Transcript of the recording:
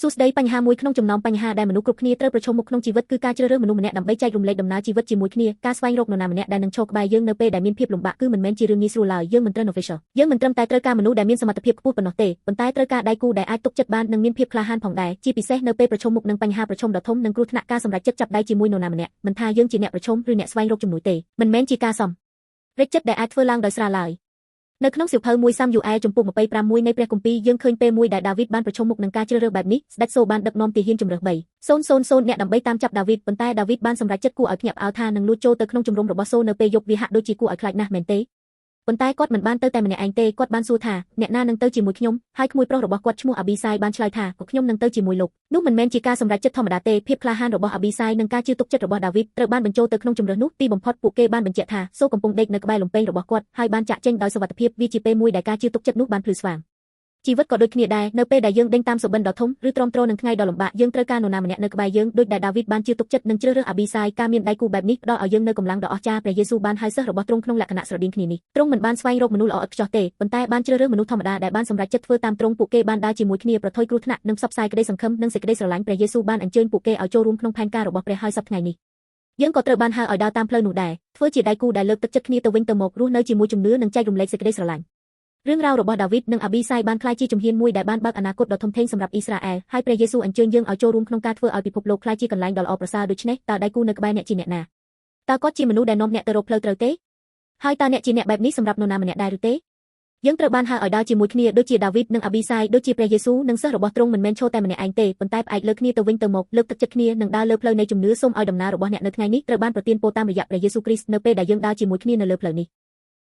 សួស្តីបញ្ហាមួយក្នុងចំណោមបញ្ហាដែលមនុស្សគ្រប់គ្នាត្រូវប្រឈមមុខក្នុងជីវិតគឺការជ្រើសរើសមនុស្សម្នាក់ដើម្បីចែករំលែកដំណើរជីវិតជាមួយគ្នាការស្វែងរកនរណាម្នាក់ដែលនឹងឈរក្បែរយើងនៅពេលដែលមានភាពលំបាកគឺមិនមែនជារឿងងាយស្រួលឡើយយើងមិនត្រូវ official យើងមិនត្រឹមតែត្រូវការមនុស្សដែលមានសមត្ថភាពខ្ពស់ប៉ុណ្ណោះទេប៉ុន្តែត្រូវការដៃគូដែលអាចទុកចិត្តបាននិងមានភាពក្លាហានផងដែរជាពិសេសនៅពេលប្រឈមមុខនឹងបញ្ហាប្រឈមដ៏ធំនិងគ្រោះថ្នាក់ការសម្រេចចិត្តចាប់ដៃជាមួយនរណាម្នាក់មិនថាយើងជាអ្នកប្រឈមឬអ្នកស្វែងរកជំនួយទេមិនមែនជាការសមរេចចិត្តដែលអាចធ្វើឡើងដោយស្រាលឡើយនៅក្នុងសៀវភៅមួយសាមយូអែលចំពុក26នៃព្រះគម្ពីរយើងឃើញពេលមួយដែលដាវីតបានប្រឈមមុខនឹងការជ្រើសរើសបែបនេះស្ដេចសូបានដឹកនាំទាហានជំរើស300អ្នកដើម្បីតាមចាប់ដាវីតប៉ុន្តែដាវីតបានសម្រេចចិត្តគួរឲ្យភ្ញាក់ផ្អើលថានឹងលួចចូលទៅក្នុងជំរំរបស់សូនៅពេលយប់វាហាក់ដូចជាគួរឲ្យខ្លាចណាស់មែនទេប៉ុន្តែគាត់មិនបានទៅតែម្នាក់ឯងទេគាត់បានសួរថាអ្នកណានឹងទៅជាមួយខ្ញុំហើយក្មួយប្រុសរបស់គាត់ឈ្មោះអាប៊ីសាយបានឆ្លើយថាក៏ខ្ញុំនឹងទៅជាមួយលោកនោះមិនមែនជាការសម្រេចចិត្តធម្មតាទេភាពក្លាហានរបស់អាប៊ីសាយនិងការជឿទុកចិត្តរបស់ដាវីតត្រូវបានបញ្ចូលទៅក្នុងជំរើសនោះទីបំផុតពួកគេបានបញ្ជាក់ថាសូកំពុងដេកនៅក្បែរលំពែងរបស់គាត់ហើយបានចាក់ចេញដោយសុវត្ថិភាពវាជាពេលមួយដែលការជឿទុកចិត្តនោះបានភ្លឺស្វាងជីវិតក៏ដូចគ្នាដែរនៅពេលដែលយើងដេញតាមសុបិនដ៏ធំឬទ្រាំទ្រនឹងថ្ងៃដ៏លំបាកយើងត្រូវការនរណាម្នាក់នៅក្បែរយើងដូចដែលដាវីតបានជឿទុកចិត្តនិងជ្រើសរើសអាប៊ីសាយការមានដៃគូបែបនេះផ្ដល់ឲ្យយើងនូវកម្លាំងដ៏អស្ចារ្យព្រះយេស៊ូវបានហៅសិស្សរបស់ទ្រង់ក្នុងលក្ខណៈស្រដៀងគ្នានេះទ្រង់មិនបានស្វែងរកមនុស្សល្អឥតខ្ចោះទេប៉ុន្តែបានជ្រើសរើសមនុស្សធម្មតាដែលបានសម្រេចចិត្តធ្វើតាមទ្រង់ពួកគេបានដើរជាមួយគ្នាប្រថុយគ្រោះថ្នាក់និងផ្សព្វផ្សាយក្តីសង្ឃឹមនិងសេចក្តីស្រឡាញ់ព្រះយេស៊ូវបានអញ្ជើញពួកគេឲ្យចូលរួមក្នុងផែនការរបស់ព្រះហើយសប្តាហ៍នេះយើងក៏ត្រូវបានហៅឲ្យដើរតាមផ្លូវនោះដែរធ្វើជាដៃគូដែលលើកទឹកចិត្តគ្នាទៅវិញទៅមករស់នៅជាមួយជំនឿនិងចែករំលែកសេចក្តីស្រឡាញ់រឿងរ៉ាវរបស់ដាវីតនិងអាប៊ីសាយបានក្លាយជាជំហានមួយដែលបានបើកអនាគតដ៏ធំធេងសម្រាប់អ៊ីស្រាអែលហើយព្រះយេស៊ូវអញ្ជើញយើងឲ្យចូលរួមក្នុងការធ្វើឲ្យពិភពលោកក្លាយជាកន្លែងដ៏ល្អប្រសើរដូច្នេះតើដៃគូនៅក្បែរអ្នកជាអ្នកណាតើគាត់ជាមនុស្សដែលនាំអ្នកទៅរកផ្លូវត្រូវទេហើយតើអ្នកជាអ្នកបែបនេះសម្រាប់នរណាម្នាក់ដែរឬទេយើងត្រូវបានហៅឲ្យដើរជាមួយគ្នាដូចជាដាវីតនិងអាប៊ីសាយដូចជាព្រះយេស៊ូវនិងសិស្សរបស់ទ្រង់មិនមែនឈរតែម្នាក់ឯងទេប៉ុន្តែផ្អែកលើគ្នាទៅវិញទៅមកលើកទឹកចិត្តគ្នានិងដើរលើផ្លូវនៃជំនឿសូមឲ្យដំណើររបស់អ្នកនៅថ្ងៃនេះត្រូវបានប្រទានពរតាមរយៈព្រះយេស៊ូវគ្រីស្ទនៅពេលដែលយើងដើរជាមួយគ្នានៅលើផ្លូវនេះ